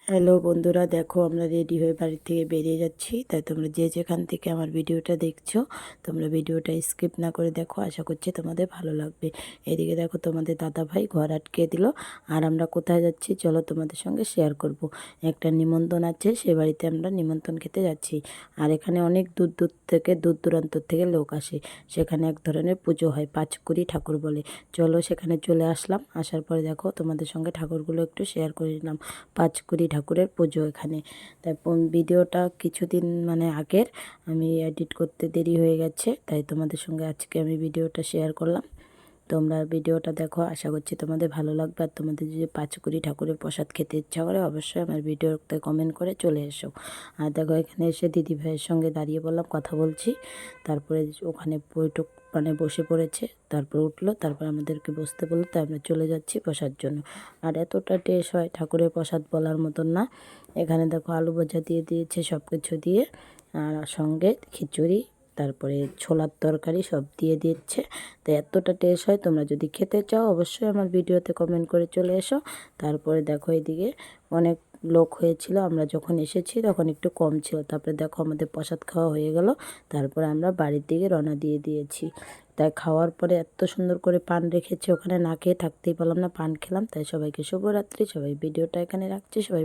Hello বন্ধুরা, দেখো আমরা রেডি হয়ে বাড়ি থেকে বেরিয়ে যাচ্ছি। তাই তোমরা যে যেখান থেকে আমার ভিডিওটা দেখছো, তোমরা ভিডিওটা স্কিপ না করে দেখো। আশা করছি তোমাদের ভালো লাগবে। এদিকে দেখো তোমাদের দাদা ভাই ঘর আটকে দিল। আর আমরা কোথায় যাচ্ছি চলো তোমাদের সঙ্গে শেয়ার করব। একটা নিমন্ত্রণ আছে, সে বাড়িতে আমরা নিমন্ত্রণ খেতে যাচ্ছি। আর এখানে অনেক দূর দূর থেকে, দূর দূরান্ত থেকে লোক আসে। সেখানে এক ধরনের পুজো হয়, পাঁচকুড়ি ঠাকুর বলে। চলো সেখানে চলে আসলাম। আসার পরে দেখো তোমাদের সঙ্গে ঠাকুরগুলো একটু শেয়ার করে নিলাম। পাঁচকুড়ি ঠাকুরের পুজো এখানে। তাই ভিডিওটা কিছুদিন আগের, আমি এডিট করতে দেরি হয়ে গেছে, তাই তোমাদের সঙ্গে আজকে আমি ভিডিওটা শেয়ার করলাম। তোমরা ভিডিওটা দেখো, আশা করছি তোমাদের ভালো লাগবে। আর তোমাদের যদি পাঁচকুড়ি ঠাকুরের প্রসাদ খেতে ইচ্ছা করে, অবশ্যই আমার ভিডিওতে কমেন্ট করে চলে এসো। আর দেখো এখানে এসে দিদি ভাইয়ের সঙ্গে দাঁড়িয়ে বললাম, কথা বলছি। তারপরে ওখানে বৈঠক বসে পড়েছে, তারপর উঠলো, তারপর আমাদেরকে বসতে বললো, তাই আমরা চলে যাচ্ছি বসার জন্য। আর এতটা টেস্ট হয় ঠাকুরের প্রসাদ বলার মতন না। এখানে দেখো আলু ভাজা দিয়ে দিয়েছে, সব কিছু দিয়ে, আর সঙ্গে খিচুড়ি, তারপরে ছোলার তরকারি সব দিয়ে দিচ্ছে। তো এতটা টেস্ট হয়, তোমরা যদি খেতে চাও অবশ্যই আমার ভিডিওতে কমেন্ট করে চলে এসো। তারপরে দেখো এদিকে অনেক লোক হয়েছিল, আমরা যখন এসেছি তখন একটু কম ছিল। তারপরে দেখো আমাদের প্রসাদ খাওয়া হয়ে গেল। তারপরে আমরা বাড়ির দিকে রওনা দিয়ে দিয়েছি। তাই খাওয়ার পরে এত সুন্দর করে পান রেখেছে, ওখানে না খেয়ে থাকতেই পারলাম না, পান খেলাম। তাই সবাইকে শুভরাত্রি। সবাই ভিডিওটা এখানে রাখছি। সবাই